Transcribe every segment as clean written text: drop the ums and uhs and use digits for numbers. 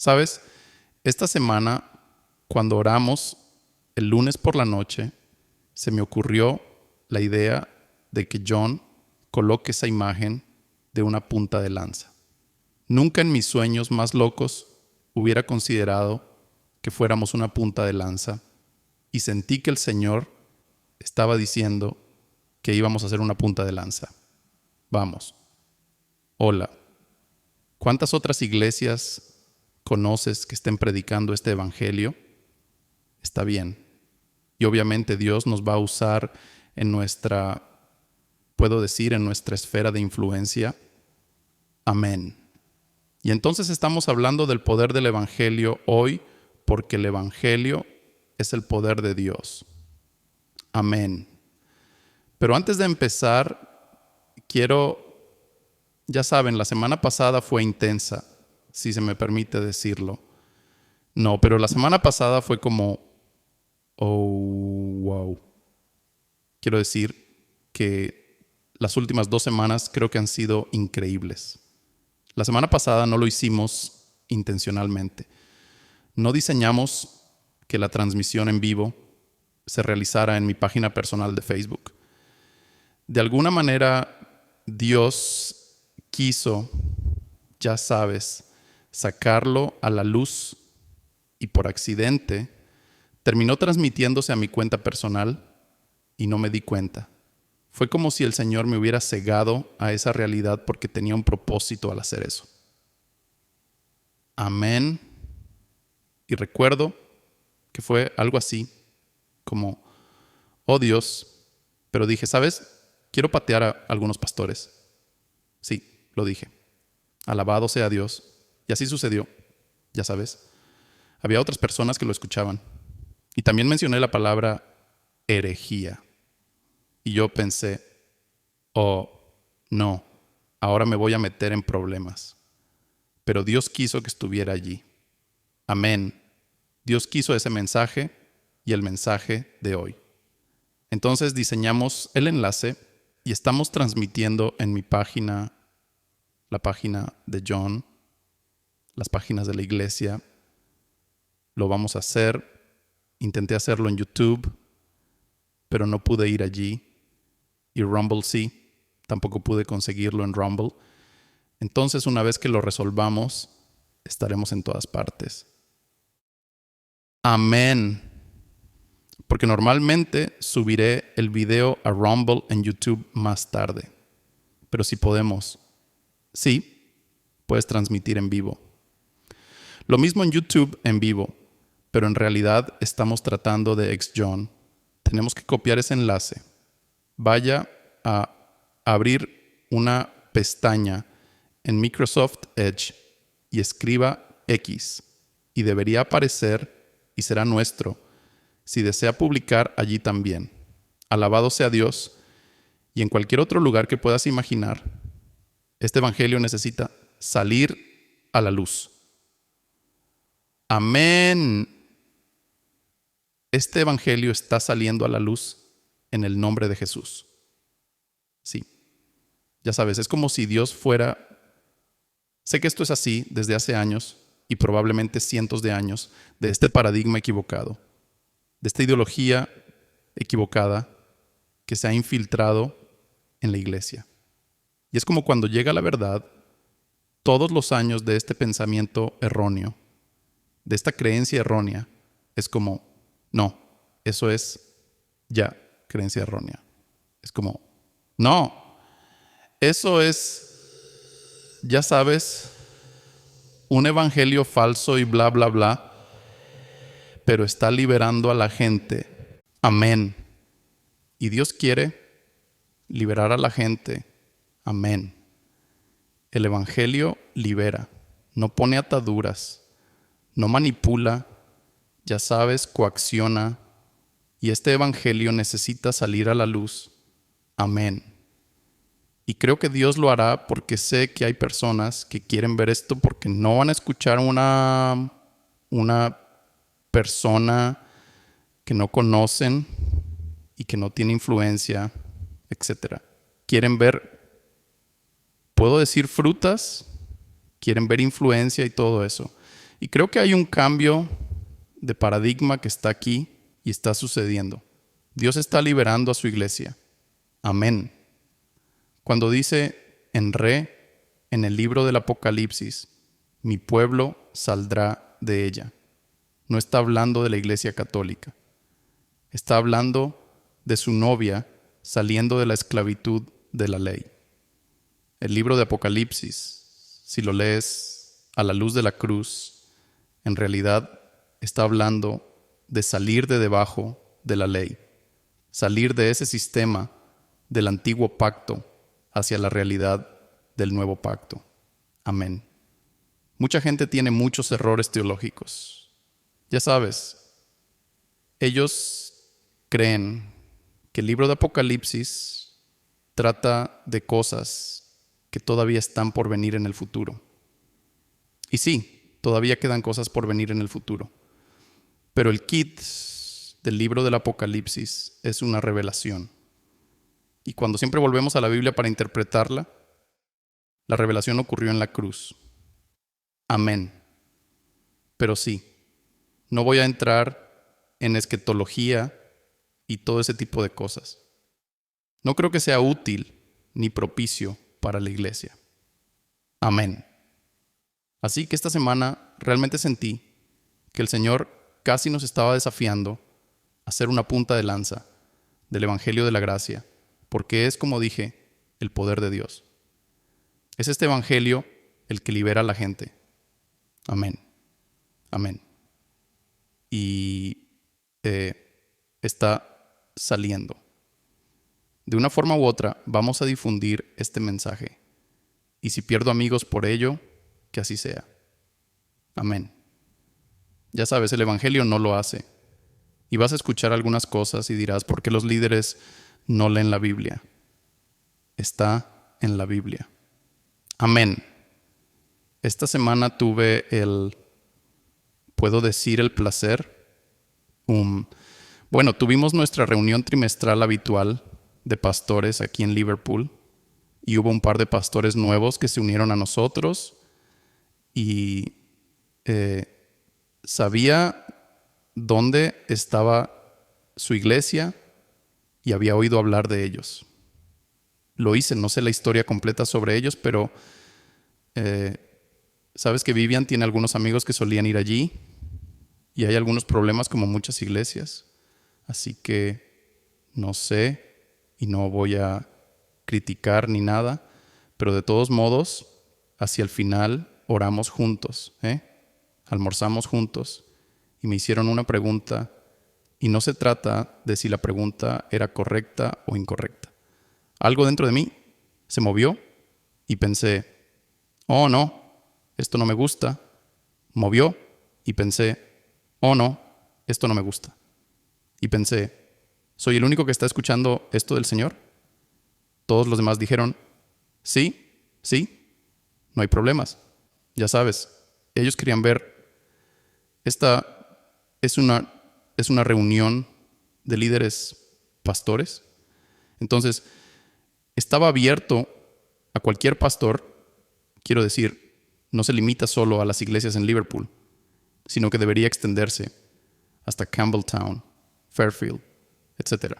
¿Sabes? Esta semana, cuando oramos el lunes por la noche, se me ocurrió la idea de que John coloque esa imagen de una punta de lanza. Nunca en mis sueños más locos hubiera considerado que fuéramos una punta de lanza y sentí que el Señor estaba diciendo que íbamos a ser una punta de lanza. Vamos. Hola. ¿Cuántas otras iglesias conoces que estén predicando este evangelio? Está bien. Y obviamente Dios nos va a usar en nuestra esfera de influencia. Amén. Y entonces estamos hablando del poder del evangelio hoy, porque el evangelio es el poder de Dios. Amén. Pero antes de empezar, ya saben, la semana pasada fue intensa, si se me permite decirlo. No, pero la semana pasada fue como, oh, wow. Quiero decir que las últimas 2 semanas creo que han sido increíbles. La semana pasada no lo hicimos intencionalmente. No diseñamos que la transmisión en vivo se realizara en mi página personal de Facebook. De alguna manera, Dios quiso, ya sabes, sacarlo a la luz y por accidente terminó transmitiéndose a mi cuenta personal y no me di cuenta. Fue como si el Señor me hubiera cegado a esa realidad porque tenía un propósito al hacer eso. Amén. Y recuerdo que fue algo así, como, oh Dios, pero dije, ¿sabes? Quiero patear a algunos pastores. Sí, lo dije. Alabado sea Dios. Y así sucedió, ya sabes. Había otras personas que lo escuchaban. Y también mencioné la palabra herejía. Y yo pensé, oh, no, ahora me voy a meter en problemas. Pero Dios quiso que estuviera allí. Amén. Dios quiso ese mensaje y el mensaje de hoy. Entonces diseñamos el enlace y estamos transmitiendo en mi página, la página de John, las páginas de la iglesia. Lo vamos a hacer. Intenté hacerlo en YouTube, pero no pude ir allí. Y Rumble sí, tampoco pude conseguirlo en Rumble. Entonces, una vez que lo resolvamos, estaremos en todas partes. Amén. Porque normalmente subiré el video a Rumble en YouTube más tarde. Pero si podemos, sí, puedes transmitir en vivo. Lo mismo en YouTube en vivo, pero en realidad estamos tratando de ex-John. Tenemos que copiar ese enlace. Vaya a abrir una pestaña en Microsoft Edge y escriba X y debería aparecer y será nuestro si desea publicar allí también. Alabado sea Dios. Y en cualquier otro lugar que puedas imaginar, este evangelio necesita salir a la luz. Amén. Este evangelio está saliendo a la luz en el nombre de Jesús. Sí. Ya sabes, es como si Dios fuera... Sé que esto es así desde hace años y probablemente cientos de años de este paradigma equivocado, de esta ideología equivocada que se ha infiltrado en la iglesia. Y es como cuando llega la verdad, todos los años de este pensamiento erróneo, de esta creencia errónea, es como, no, eso es ya creencia errónea. Es como, no, eso es, ya sabes, un evangelio falso y bla, bla, bla, pero está liberando a la gente. Amén. Y Dios quiere liberar a la gente. Amén. El evangelio libera, no pone ataduras, no manipula, ya sabes, coacciona. Y este evangelio necesita salir a la luz. Amén. Y creo que Dios lo hará porque sé que hay personas que quieren ver esto porque no van a escuchar una persona que no conocen y que no tiene influencia, etcétera. Quieren ver, puedo decir frutas, quieren ver influencia y todo eso. Y creo que hay un cambio de paradigma que está aquí y está sucediendo. Dios está liberando a su iglesia. Amén. Cuando dice en el libro del Apocalipsis, mi pueblo saldrá de ella, no está hablando de la iglesia católica. Está hablando de su novia saliendo de la esclavitud de la ley. El libro de Apocalipsis, si lo lees a la luz de la cruz, en realidad está hablando de salir de debajo de la ley, salir de ese sistema del antiguo pacto hacia la realidad del nuevo pacto. Amén. Mucha gente tiene muchos errores teológicos. Ya sabes, ellos creen que el libro de Apocalipsis trata de cosas que todavía están por venir en el futuro. Y sí, todavía quedan cosas por venir en el futuro. Pero el kit del libro del Apocalipsis es una revelación. Y cuando siempre volvemos a la Biblia para interpretarla, la revelación ocurrió en la cruz. Amén. Pero sí, no voy a entrar en escatología y todo ese tipo de cosas. No creo que sea útil ni propicio para la iglesia. Amén. Así que esta semana realmente sentí que el Señor casi nos estaba desafiando a ser una punta de lanza del Evangelio de la Gracia, porque es, como dije, el poder de Dios. Es este Evangelio el que libera a la gente. Amén. Amén. Y está saliendo. De una forma u otra, vamos a difundir este mensaje. Y si pierdo amigos por ello, que así sea. Amén. Ya sabes, el Evangelio no lo hace. Y vas a escuchar algunas cosas y dirás, ¿por qué los líderes no leen la Biblia? Está en la Biblia. Amén. Esta semana tuve puedo decir el placer. Tuvimos nuestra reunión trimestral habitual de pastores aquí en Liverpool y hubo un par de pastores nuevos que se unieron a nosotros y sabía dónde estaba su iglesia y había oído hablar de ellos. Lo hice, no sé la historia completa sobre ellos, pero sabes que Vivian tiene algunos amigos que solían ir allí y hay algunos problemas como muchas iglesias. Así que no sé y no voy a criticar ni nada, pero de todos modos, hacia el final oramos juntos, almorzamos juntos y me hicieron una pregunta y no se trata de si la pregunta era correcta o incorrecta. Algo dentro de mí se movió y pensé, oh no, esto no me gusta. Movió y pensé, oh no, esto no me gusta. Y pensé, ¿soy el único que está escuchando esto del Señor? Todos los demás dijeron, sí, no hay problemas. Ya sabes, ellos querían ver, esta es una reunión de líderes pastores. Entonces, estaba abierto a cualquier pastor, quiero decir, no se limita solo a las iglesias en Liverpool, sino que debería extenderse hasta Campbelltown, Fairfield, etc.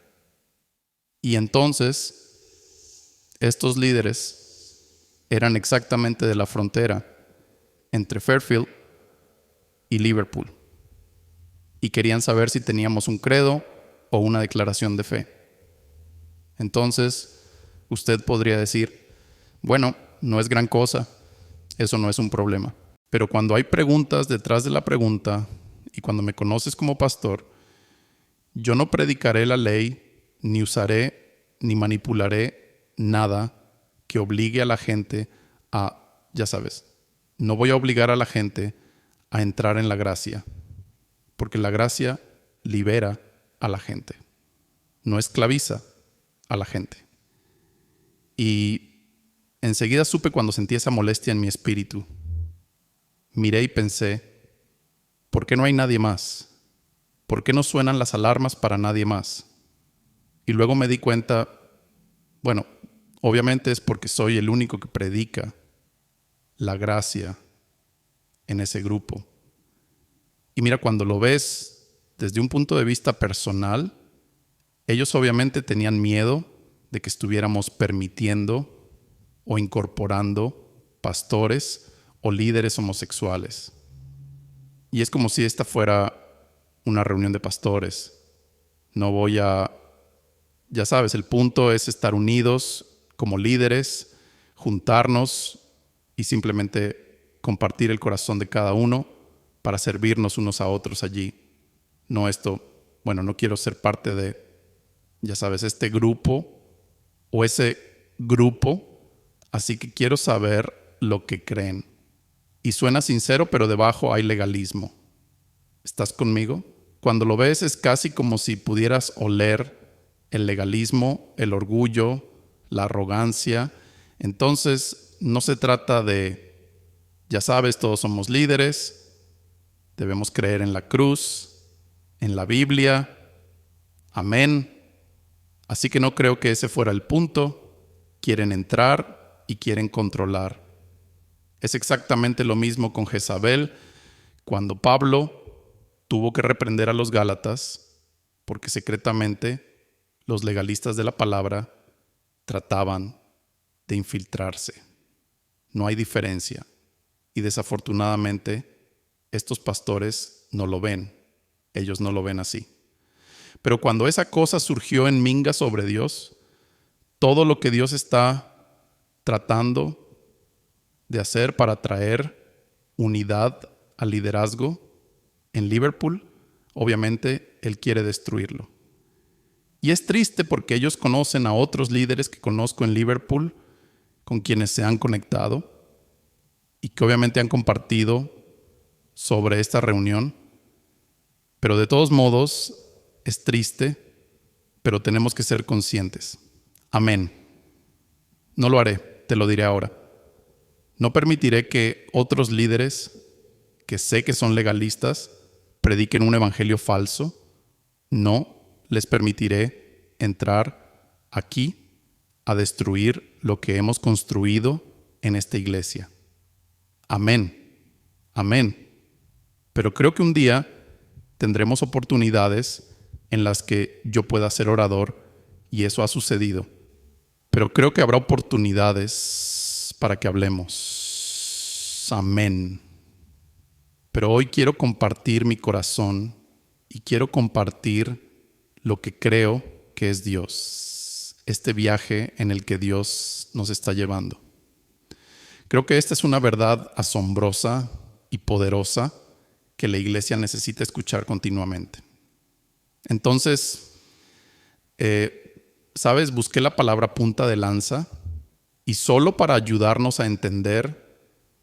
Y entonces, estos líderes eran exactamente de la frontera entre Fairfield y Liverpool. Y querían saber si teníamos un credo o una declaración de fe. Entonces, usted podría decir, bueno, no es gran cosa, eso no es un problema. Pero cuando hay preguntas detrás de la pregunta, y cuando me conoces como pastor, yo no predicaré la ley, ni usaré, ni manipularé nada que obligue a la gente a, ya sabes, no voy a obligar a la gente a entrar en la gracia, porque la gracia libera a la gente, no esclaviza a la gente. Y enseguida supe cuando sentí esa molestia en mi espíritu. Miré y pensé, ¿por qué no hay nadie más? ¿Por qué no suenan las alarmas para nadie más? Y luego me di cuenta, bueno, obviamente es porque soy el único que predica la gracia en ese grupo. Y mira, cuando lo ves desde un punto de vista personal, ellos obviamente tenían miedo de que estuviéramos permitiendo o incorporando pastores o líderes homosexuales. Y es como si esta fuera una reunión de pastores. No voy a, ya sabes, el punto es estar unidos como líderes, juntarnos y simplemente compartir el corazón de cada uno para servirnos unos a otros allí. No esto, bueno, no quiero ser parte de, ya sabes, este grupo o ese grupo, así que quiero saber lo que creen. Y suena sincero, pero debajo hay legalismo. ¿Estás conmigo? Cuando lo ves es casi como si pudieras oler el legalismo, el orgullo, la arrogancia. Entonces, no se trata de, ya sabes, todos somos líderes, debemos creer en la cruz, en la Biblia. Amén. Así que no creo que ese fuera el punto. Quieren entrar y quieren controlar. Es exactamente lo mismo con Jezabel, cuando Pablo tuvo que reprender a los Gálatas, porque secretamente los legalistas de la palabra trataban de infiltrarse. No hay diferencia. Y desafortunadamente, estos pastores no lo ven. Ellos no lo ven así. Pero cuando esa cosa surgió en minga sobre Dios, todo lo que Dios está tratando de hacer para traer unidad al liderazgo en Liverpool, obviamente Él quiere destruirlo. Y es triste porque ellos conocen a otros líderes que conozco en Liverpool, con quienes se han conectado y que obviamente han compartido sobre esta reunión. Pero de todos modos, es triste, pero tenemos que ser conscientes. Amén. No lo haré, te lo diré ahora. No permitiré que otros líderes, que sé que son legalistas, prediquen un evangelio falso. No les permitiré entrar aquí a destruir lo que hemos construido en esta iglesia. Amén. Amén. Pero creo que un día tendremos oportunidades en las que yo pueda ser orador y eso ha sucedido. Pero creo que habrá oportunidades para que hablemos. Amén. Pero hoy quiero compartir mi corazón y quiero compartir lo que creo que es Dios, este viaje en el que Dios nos está llevando. Creo que esta es una verdad asombrosa y poderosa que la iglesia necesita escuchar continuamente. Entonces, ¿sabes? Busqué la palabra punta de lanza y solo para ayudarnos a entender,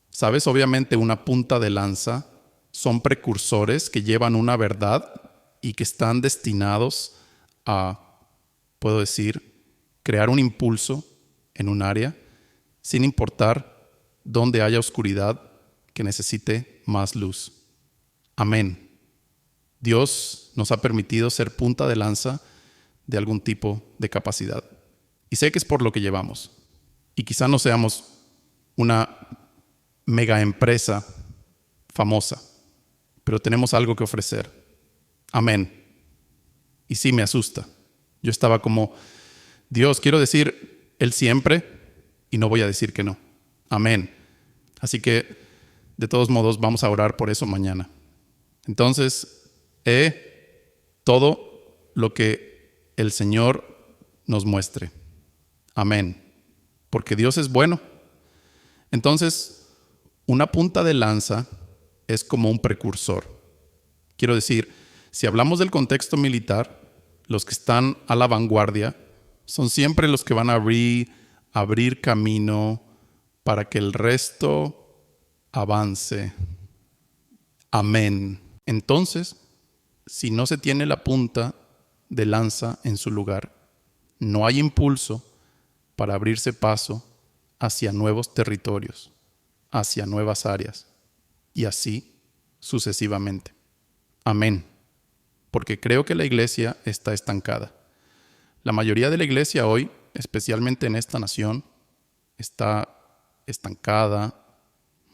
¿sabes? Obviamente una punta de lanza son precursores que llevan una verdad y que están destinados a, puedo decir, crear un impulso en un área sin importar dónde haya oscuridad que necesite más luz. Amén. Dios nos ha permitido ser punta de lanza de algún tipo de capacidad. Y sé que es por lo que llevamos. Y quizá no seamos una mega empresa famosa, pero tenemos algo que ofrecer. Amén. Y sí me asusta. Yo estaba como, Dios, quiero decir Él siempre y no voy a decir que no. Amén. Así que, de todos modos, vamos a orar por eso mañana. Entonces, todo lo que el Señor nos muestre. Amén. Porque Dios es bueno. Entonces, una punta de lanza es como un precursor. Quiero decir, si hablamos del contexto militar, los que están a la vanguardia son siempre los que van a abrir camino para que el resto avance. Amén. Entonces, si no se tiene la punta de lanza en su lugar, no hay impulso para abrirse paso hacia nuevos territorios, hacia nuevas áreas, y así sucesivamente. Amén. Porque creo que la iglesia está estancada. La mayoría de la iglesia hoy, especialmente en esta nación, está estancada,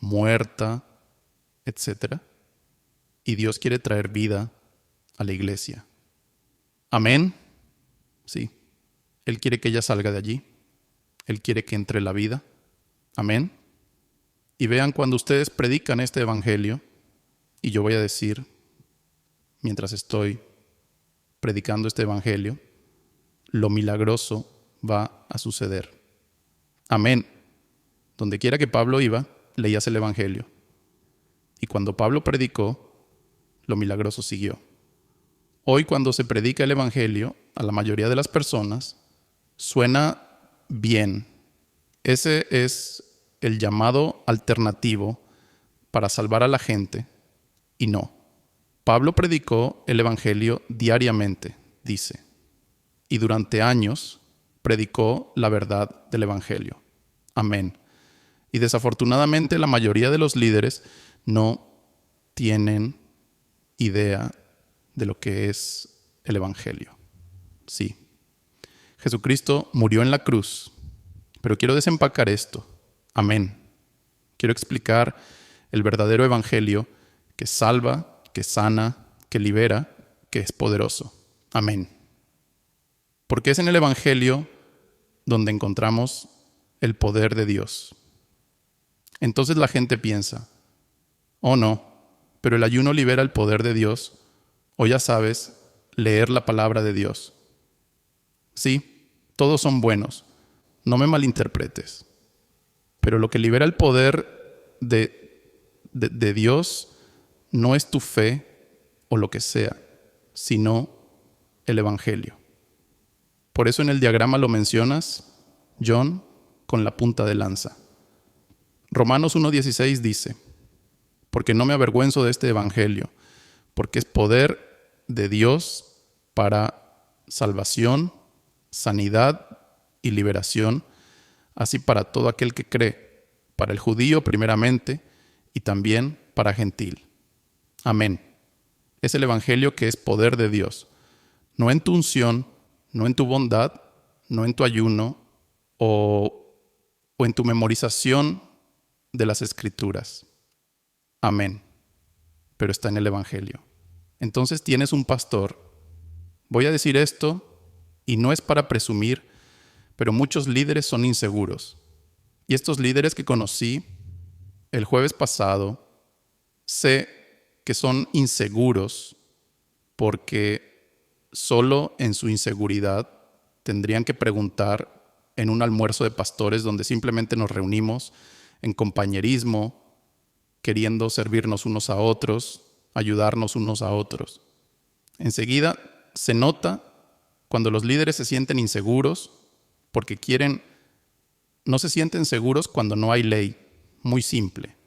muerta, etc. Y Dios quiere traer vida a la iglesia. Amén. Sí. Él quiere que ella salga de allí. Él quiere que entre la vida. Amén. Y vean, cuando ustedes predican este evangelio, y yo voy a decir, mientras estoy predicando este evangelio, lo milagroso va a suceder. Amén. Donde quiera que Pablo iba, leías el evangelio. Y cuando Pablo predicó, lo milagroso siguió. Hoy, cuando se predica el evangelio, a la mayoría de las personas suena bien. Ese es el llamado alternativo para salvar a la gente, y no. Pablo predicó el evangelio diariamente, dice, y durante años predicó la verdad del evangelio. Amén. Y desafortunadamente la mayoría de los líderes no tienen idea de lo que es el evangelio. Sí. Jesucristo murió en la cruz, pero quiero desempacar esto. Amén. Quiero explicar el verdadero evangelio que salva, que sana, que libera, que es poderoso. Amén. Porque es en el evangelio donde encontramos el poder de Dios. Entonces la gente piensa, oh no, pero el ayuno libera el poder de Dios, o ya sabes, leer la palabra de Dios. Sí, todos son buenos, no me malinterpretes, pero lo que libera el poder de Dios no es tu fe o lo que sea, sino el evangelio. Por eso en el diagrama lo mencionas, John, con la punta de lanza. Romanos 1:16 dice, porque no me avergüenzo de este evangelio, porque es poder de Dios para salvación, sanidad y liberación, así para todo aquel que cree, para el judío primeramente y también para gentil. Amén. Es el evangelio que es poder de Dios, no en tu unción, no en tu bondad, no en tu ayuno o en tu memorización de las escrituras. Amén. Pero está en el evangelio. Entonces tienes un pastor. Voy a decir esto y no es para presumir, pero muchos líderes son inseguros. Y estos líderes que conocí el jueves pasado, sé que son inseguros porque solo en su inseguridad tendrían que preguntar en un almuerzo de pastores donde simplemente nos reunimos en compañerismo, queriendo servirnos unos a otros, ayudarnos unos a otros. Enseguida se nota cuando los líderes se sienten inseguros porque no se sienten seguros cuando no hay ley. Muy simple.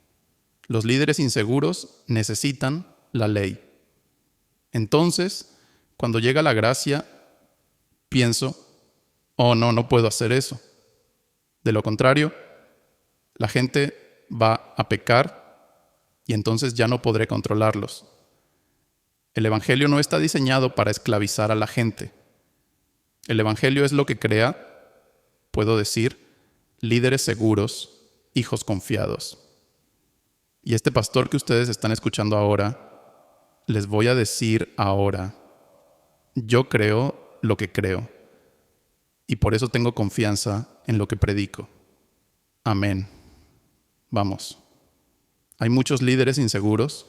Los líderes inseguros necesitan la ley. Entonces, cuando llega la gracia, pienso, oh no puedo hacer eso. De lo contrario, la gente va a pecar y entonces ya no podré controlarlos. El evangelio no está diseñado para esclavizar a la gente. El evangelio es lo que crea, puedo decir, líderes seguros, hijos confiados. Y este pastor que ustedes están escuchando ahora, les voy a decir ahora, yo creo lo que creo y por eso tengo confianza en lo que predico. Amén. Vamos. Hay muchos líderes inseguros.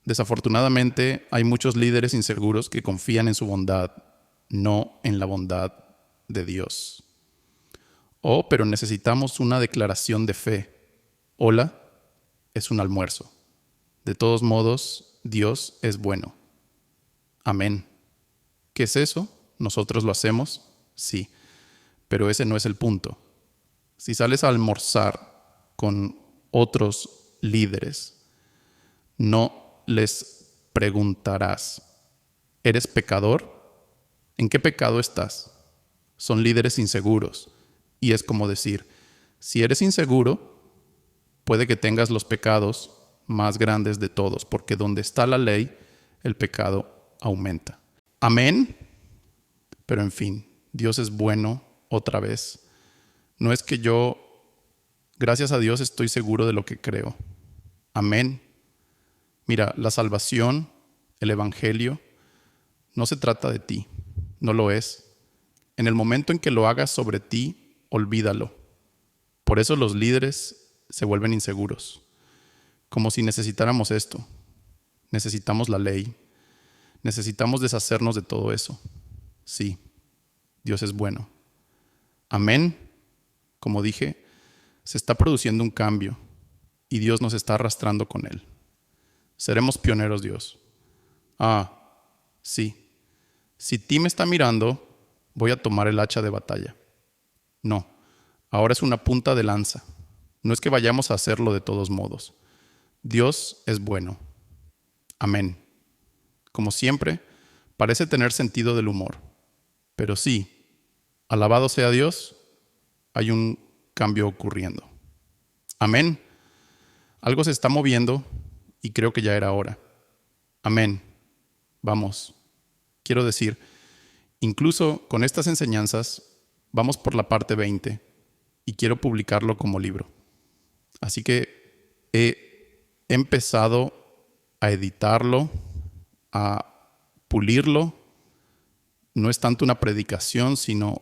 Desafortunadamente, hay muchos líderes inseguros que confían en su bondad, no en la bondad de Dios. Oh, pero necesitamos una declaración de fe. Hola, es un almuerzo. De todos modos, Dios es bueno. Amén. ¿Qué es eso? ¿Nosotros lo hacemos? Sí, pero ese no es el punto. Si sales a almorzar con otros líderes, no les preguntarás, ¿eres pecador? ¿En qué pecado estás? Son líderes inseguros. Y es como decir, si eres inseguro, puede que tengas los pecados más grandes de todos, porque donde está la ley, el pecado aumenta. Amén. Pero en fin, Dios es bueno otra vez. No es que yo, gracias a Dios, estoy seguro de lo que creo. Amén. Mira, la salvación, el evangelio, no se trata de ti, no lo es. En el momento en que lo hagas sobre ti, olvídalo. Por eso los líderes se vuelven inseguros, como si necesitáramos esto. Necesitamos la ley, necesitamos deshacernos de todo eso. Sí, Dios es bueno. Amén. Como dije, se está produciendo un cambio y Dios nos está arrastrando con él. Seremos pioneros, Dios. Sí. Si Tim está mirando, voy a tomar el hacha de batalla. No, ahora es una punta de lanza. No es que vayamos a hacerlo de todos modos. Dios es bueno. Amén. Como siempre, parece tener sentido del humor. Pero sí, alabado sea Dios, hay un cambio ocurriendo. Amén. Algo se está moviendo y creo que ya era hora. Amén. Vamos. Quiero decir, incluso con estas enseñanzas, vamos por la parte 20 y quiero publicarlo como libro. Así que he empezado a editarlo, a pulirlo. No es tanto una predicación, sino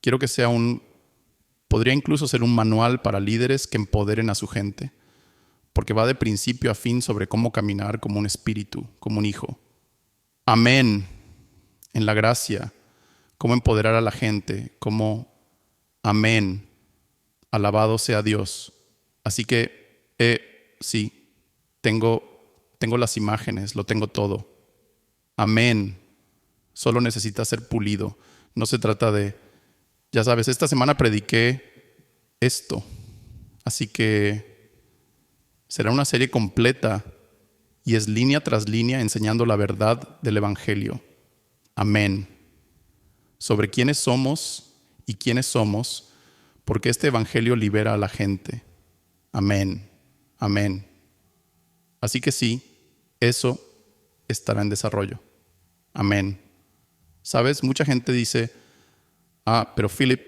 quiero que sea podría incluso ser un manual para líderes que empoderen a su gente, porque va de principio a fin sobre cómo caminar como un espíritu, como un hijo. Amén. En la gracia, cómo empoderar a la gente, amén. Alabado sea Dios. Así que, sí, tengo las imágenes, lo tengo todo. Amén. Solo necesita ser pulido. No se trata de, ya sabes, esta semana prediqué esto. Así que será una serie completa y es línea tras línea enseñando la verdad del Evangelio. Amén. Sobre quiénes somos y quiénes somos, porque este Evangelio libera a la gente. Amén. Amén. Así que sí, eso estará en desarrollo. Amén. ¿Sabes? Mucha gente dice, pero Philip,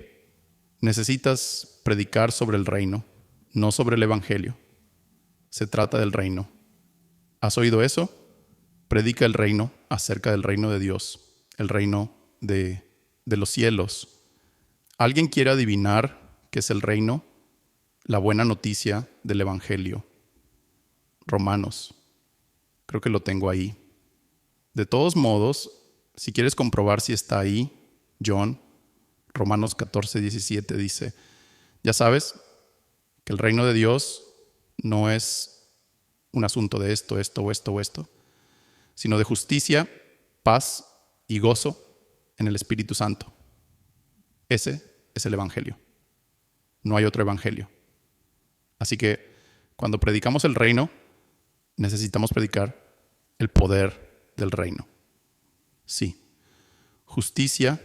necesitas predicar sobre el reino, no sobre el Evangelio. Se trata del reino. ¿Has oído eso? Predica el reino acerca del reino de Dios, el reino de los cielos. ¿Alguien quiere adivinar qué es el reino? La buena noticia del Evangelio. Romanos. Creo que lo tengo ahí. De todos modos, si quieres comprobar si está ahí, John, Romanos 14:17 dice, ya sabes que el reino de Dios no es un asunto de esto, o esto, sino de justicia, paz y gozo en el Espíritu Santo. Ese es el Evangelio. No hay otro Evangelio. Así que cuando predicamos el reino, necesitamos predicar el poder del reino. Sí, justicia,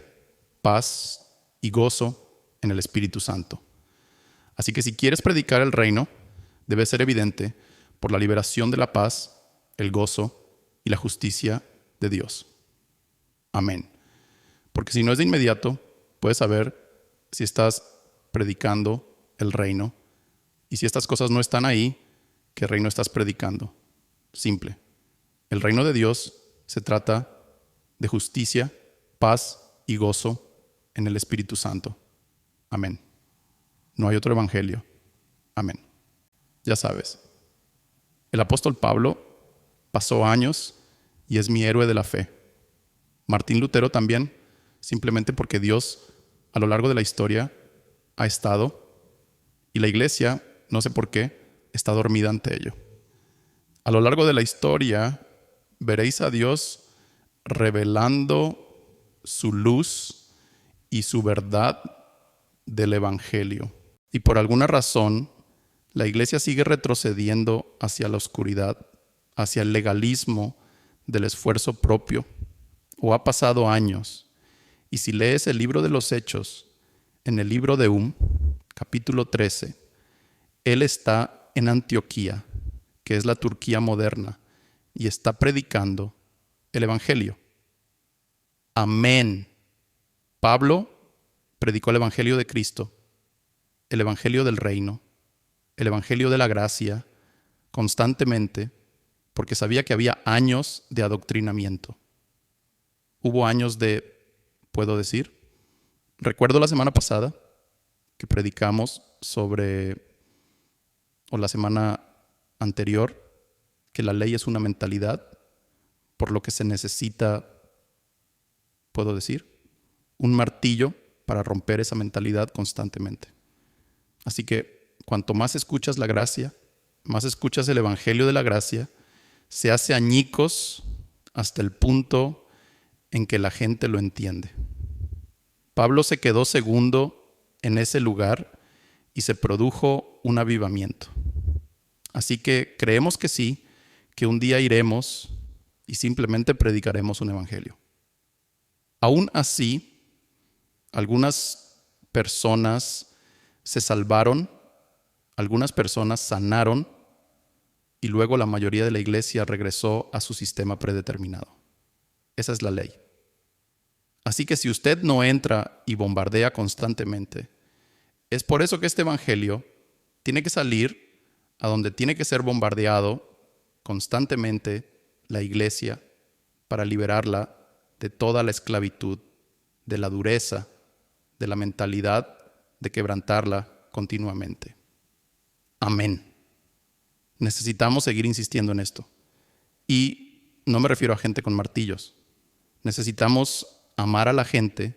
paz y gozo en el Espíritu Santo. Así que si quieres predicar el reino, debe ser evidente por la liberación de la paz, el gozo y la justicia de Dios. Amén. Porque si no es de inmediato, puedes saber si estás predicando el reino. Y si estas cosas no están ahí, ¿qué reino estás predicando? Simple. El reino de Dios se trata de justicia, paz y gozo en el Espíritu Santo. Amén. No hay otro evangelio. Amén. Ya sabes. El apóstol Pablo pasó años y es mi héroe de la fe. Martín Lutero también, simplemente porque Dios a lo largo de la historia ha estado y la iglesia, no sé por qué, está dormida ante ello. A lo largo de la historia veréis a Dios revelando su luz y su verdad del evangelio. Y por alguna razón, la iglesia sigue retrocediendo hacia la oscuridad, hacia el legalismo del esfuerzo propio. O ha pasado años. Y si lees el libro de los Hechos, en el libro de capítulo 13, él está en Antioquía, que es la Turquía moderna, y está predicando el evangelio. Amén. Pablo predicó el evangelio de Cristo, el evangelio del reino, el evangelio de la gracia, constantemente, porque sabía que había años de adoctrinamiento. Hubo años puedo decir, recuerdo la semana pasada que predicamos o la semana anterior, que la ley es una mentalidad, por lo que se necesita, puedo decir, un martillo para romper esa mentalidad constantemente. Así que cuanto más escuchas la gracia, más escuchas el evangelio de la gracia, se hace añicos hasta el punto en que la gente lo entiende. Pablo se quedó segundo en ese lugar y se produjo un avivamiento. Así que creemos que sí, que un día iremos y simplemente predicaremos un evangelio. Aún así, algunas personas se salvaron, algunas personas sanaron y luego la mayoría de la iglesia regresó a su sistema predeterminado. Esa es la ley. Así que si usted no entra y bombardea constantemente, es por eso que este evangelio tiene que salir a donde tiene que ser bombardeado constantemente la iglesia para liberarla de toda la esclavitud, de la dureza, de la mentalidad de quebrantarla continuamente. Amén. Necesitamos seguir insistiendo en esto. Y no me refiero a gente con martillos. Necesitamos amar a la gente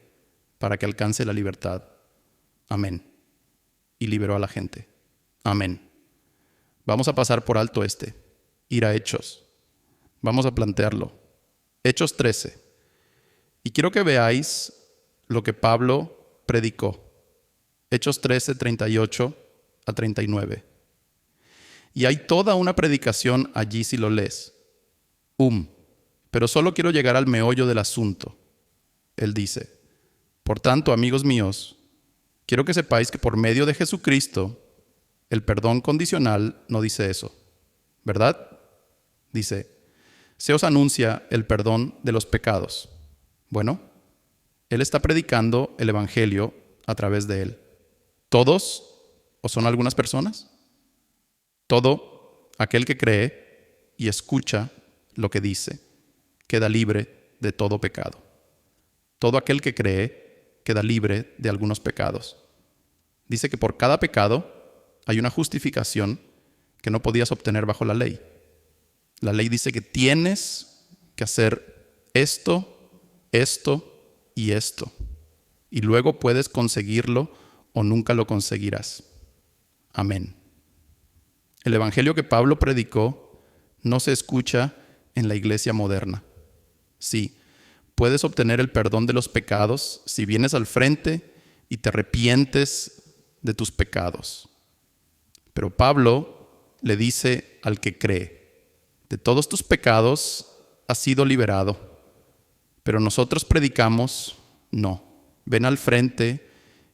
para que alcance la libertad. Amén. Y liberó a la gente. Amén. Vamos a pasar por alto ir a Hechos. Vamos a plantearlo. Hechos 13. Y quiero que veáis lo que Pablo predicó. Hechos 13, 38 a 39. Y hay toda una predicación allí si lo lees. Pero solo quiero llegar al meollo del asunto. Él dice, por tanto, amigos míos, quiero que sepáis que por medio de Jesucristo, el perdón condicional no dice eso, ¿verdad? Dice, se os anuncia el perdón de los pecados. Bueno, él está predicando el evangelio a través de él. ¿Todos o son algunas personas? Todo aquel que cree y escucha lo que dice queda libre de todo pecado. Todo aquel que cree queda libre de algunos pecados. Dice que por cada pecado hay una justificación que no podías obtener bajo la ley. La ley dice que tienes que hacer esto, esto y esto. Y luego puedes conseguirlo o nunca lo conseguirás. Amén. El evangelio que Pablo predicó no se escucha en la iglesia moderna. Sí, puedes obtener el perdón de los pecados si vienes al frente y te arrepientes de tus pecados. Pero Pablo le dice al que cree, de todos tus pecados has sido liberado. Pero nosotros predicamos, no, ven al frente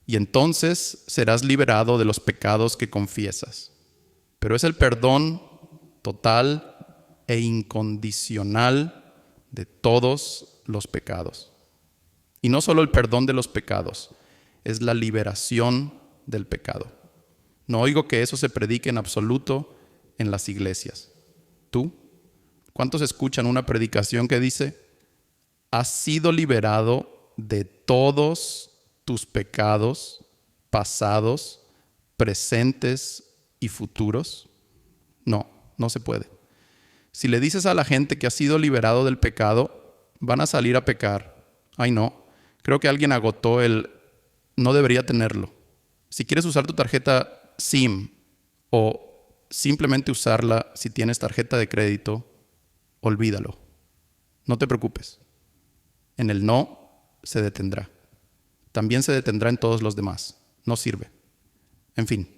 y entonces serás liberado de los pecados que confiesas. Pero es el perdón total e incondicional de todos los pecados. Y no solo el perdón de los pecados, es la liberación del pecado. No oigo que eso se predique en absoluto en las iglesias. ¿Tú? ¿Cuántos escuchan una predicación que dice: has sido liberado de todos tus pecados pasados, presentes y futuros? No, no se puede. Si le dices a la gente que has sido liberado del pecado, van a salir a pecar. Ay, no. Creo que alguien agotó el no debería tenerlo. Si quieres usar tu tarjeta SIM o simplemente usarla si tienes tarjeta de crédito, olvídalo. No te preocupes. En el no se detendrá. También se detendrá en todos los demás. No sirve. En fin,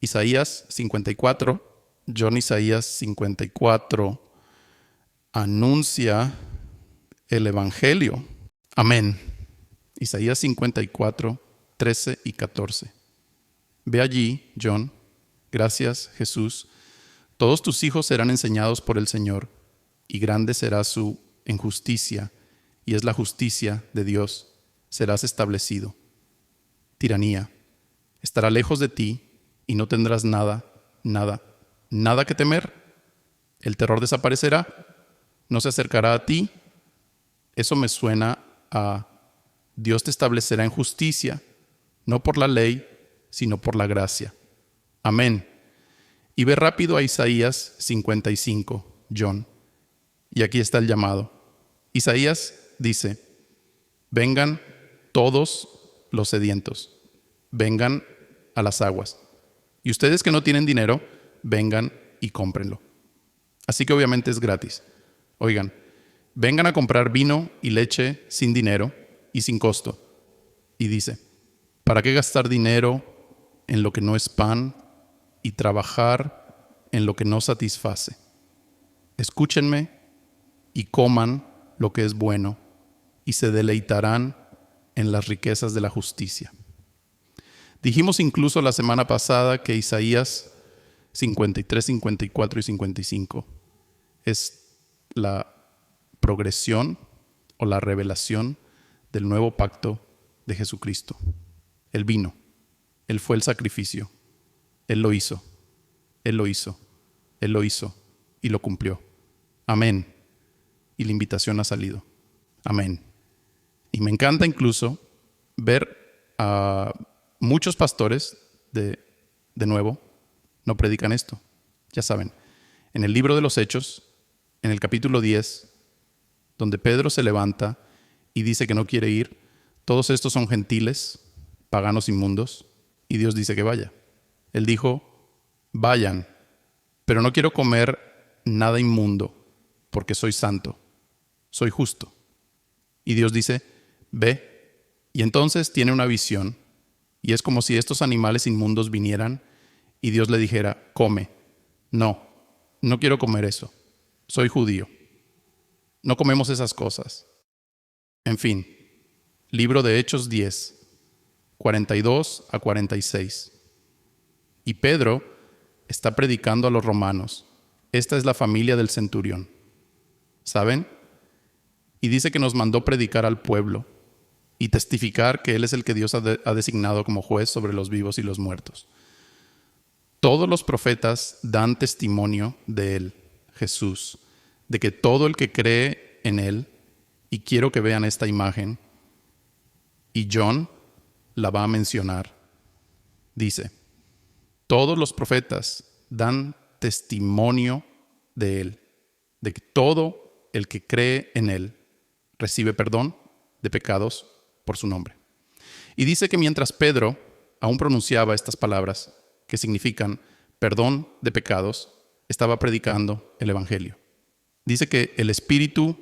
Isaías 54, John Isaías 54 anuncia el Evangelio. Amén. Isaías 54, 13 y 14. Ve allí, John. Gracias, Jesús. Todos tus hijos serán enseñados por el Señor, y grande será su injusticia, y es la justicia de Dios. Serás establecido. Tiranía. Estará lejos de ti, y no tendrás nada que temer. El terror desaparecerá. No se acercará a ti. Eso me suena a Dios te establecerá en justicia, no por la ley, sino por la gracia. Amén. Y ve rápido a Isaías 55, John. Y aquí está el llamado. Isaías dice: vengan todos los sedientos, vengan a las aguas. Y ustedes que no tienen dinero, vengan y cómprenlo. Así que obviamente es gratis. Oigan, vengan a comprar vino y leche sin dinero y sin costo. Y dice: ¿para qué gastar dinero en lo que no es pan y trabajar en lo que no satisface? Escúchenme y coman lo que es bueno, y se deleitarán en las riquezas de la justicia. Dijimos incluso la semana pasada que Isaías 53, 54 y 55 es la progresión o la revelación del nuevo pacto de Jesucristo. Él vino, Él fue el sacrificio, Él lo hizo, Él lo hizo, Él lo hizo y lo cumplió. Amén. Y la invitación ha salido. Amén. Y me encanta incluso ver a muchos pastores de nuevo no predican esto. Ya saben, en el libro de los Hechos, en el capítulo 10, donde Pedro se levanta y dice que no quiere ir, todos estos son gentiles, paganos inmundos, y Dios dice que vaya. Él dijo: vayan, pero no quiero comer nada inmundo, porque soy santo, soy justo. Y Dios dice: ve. Y entonces tiene una visión, y es como si estos animales inmundos vinieran y Dios le dijera: come. No, no quiero comer eso. Soy judío. No comemos esas cosas. En fin, libro de Hechos 10, 42 a 46. Y Pedro está predicando a los romanos. Esta es la familia del centurión. ¿Saben? Y dice que nos mandó predicar al pueblo y testificar que Él es el que Dios ha designado como juez sobre los vivos y los muertos. Todos los profetas dan testimonio de Él, Jesús, de que todo el que cree en Él, y quiero que vean esta imagen, y John la va a mencionar, dice: todos los profetas dan testimonio de Él, de que todo el que cree en Él recibe perdón de pecados por su nombre. Y dice que mientras Pedro aún pronunciaba estas palabras, que significan perdón de pecados, estaba predicando el Evangelio. Dice que el Espíritu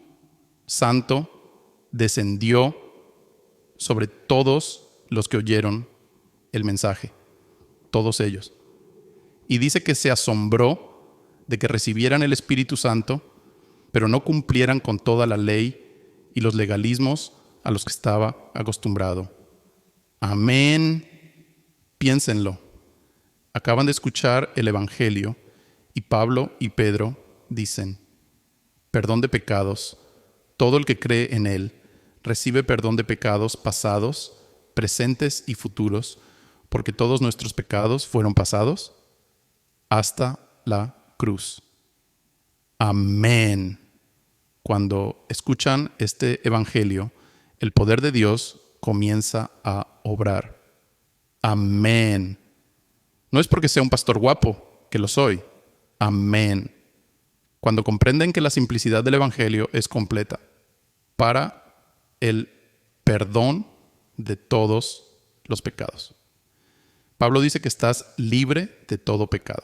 Santo descendió sobre todos los que oyeron el mensaje, todos ellos. Y dice que se asombró de que recibieran el Espíritu Santo, pero no cumplieran con toda la ley y los legalismos a los que estaba acostumbrado. Amén. Piénsenlo. Acaban de escuchar el Evangelio y Pablo y Pedro dicen: perdón de pecados. Todo el que cree en Él recibe perdón de pecados pasados, presentes y futuros, porque todos nuestros pecados fueron pasados hasta la cruz. Amén. Cuando escuchan este evangelio, el poder de Dios comienza a obrar. Amén. No es porque sea un pastor guapo, que lo soy. Amén. Cuando comprenden que la simplicidad del evangelio es completa para el perdón de todos los pecados. Pablo dice que estás libre de todo pecado.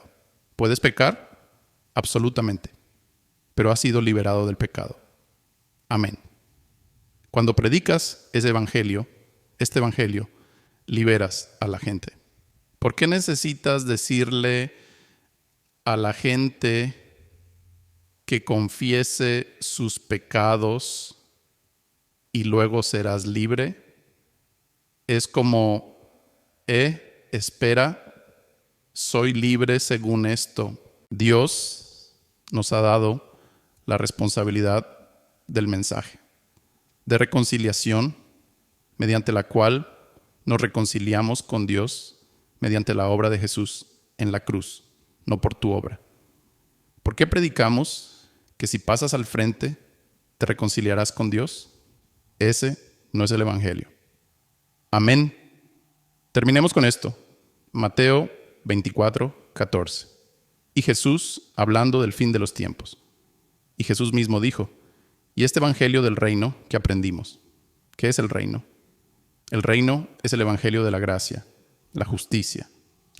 ¿Puedes pecar? Absolutamente. Pero has sido liberado del pecado. Amén. Cuando predicas este evangelio, liberas a la gente. ¿Por qué necesitas decirle a la gente que confiese sus pecados y luego serás libre? Es como, espera, soy libre según esto. Dios nos ha dado la responsabilidad del mensaje de reconciliación, mediante la cual nos reconciliamos con Dios mediante la obra de Jesús en la cruz, no por tu obra. ¿Por qué predicamos que si pasas al frente te reconciliarás con Dios? Ese no es el evangelio. Amén. Terminemos con esto. Mateo 24:14. Y Jesús, hablando del fin de los tiempos. Y Jesús mismo dijo, y este evangelio del reino que aprendimos. ¿Qué es el reino? El reino es el evangelio de la gracia, la justicia,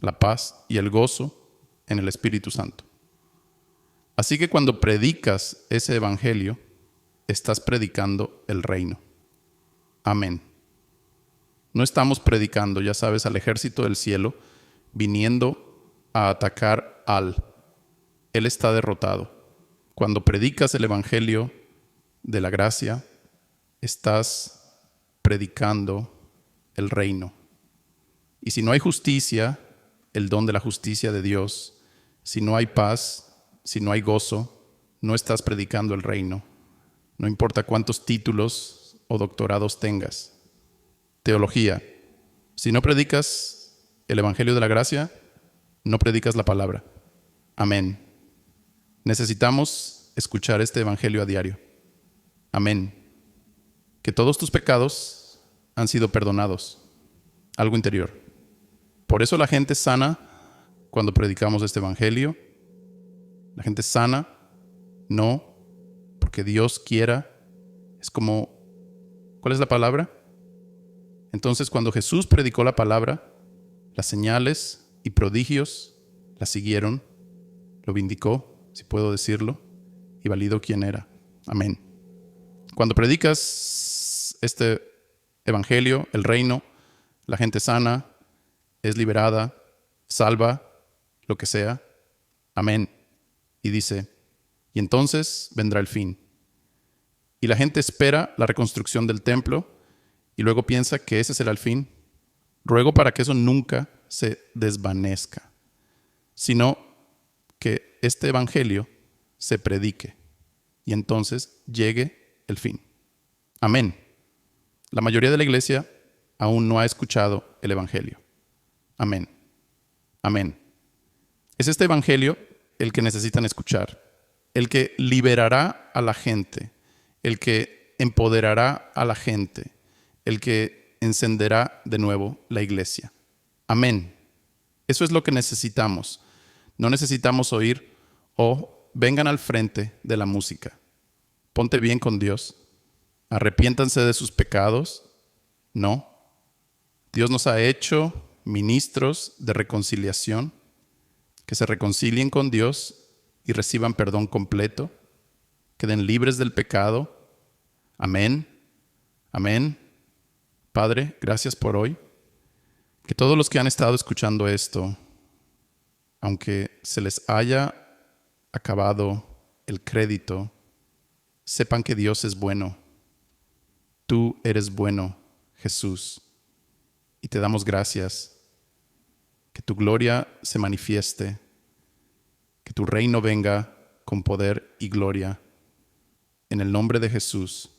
la paz y el gozo en el Espíritu Santo. Así que cuando predicas ese evangelio, estás predicando el reino. Amén. No estamos predicando, ya sabes, al ejército del cielo viniendo a atacar al. Él está derrotado. Cuando predicas el evangelio de la gracia, estás predicando el reino. Y si no hay justicia, el don de la justicia de Dios, si no hay paz, si no hay gozo, no estás predicando el reino. No importa cuántos títulos o doctorados tengas. Teología. Si no predicas el evangelio de la gracia, no predicas la palabra. Amén. Necesitamos escuchar este evangelio a diario. Amén. Que todos tus pecados han sido perdonados. Algo interior. Por eso la gente sana cuando predicamos este evangelio. La gente sana, no porque Dios quiera. Es como, ¿cuál es la palabra? Entonces, cuando Jesús predicó la palabra, las señales y prodigios la siguieron, lo vindicó, si puedo decirlo, y validó quién era. Amén. Cuando predicas este evangelio, el reino, la gente sana, es liberada, salva, lo que sea. Amén. Y dice, y entonces vendrá el fin. Y la gente espera la reconstrucción del templo y luego piensa que ese será el fin. Ruego para que eso nunca se desvanezca, sino que este evangelio se predique y entonces llegue el fin. Amén. La mayoría de la iglesia aún no ha escuchado el evangelio. Amén. Amén. Es este evangelio el que necesitan escuchar, el que liberará a la gente, el que empoderará a la gente, el que encenderá de nuevo la iglesia. Amén. Eso es lo que necesitamos. No necesitamos oír, vengan al frente de la música. Ponte bien con Dios. Arrepiéntanse de sus pecados. No. Dios nos ha hecho ministros de reconciliación, que se reconcilien con Dios y reciban perdón completo, queden libres del pecado. Amén. Amén. Padre, gracias por hoy. Que todos los que han estado escuchando esto, aunque se les haya acabado el crédito, sepan que Dios es bueno. Tú eres bueno, Jesús. Y te damos gracias. Que tu gloria se manifieste. Que tu reino venga con poder y gloria. En el nombre de Jesús.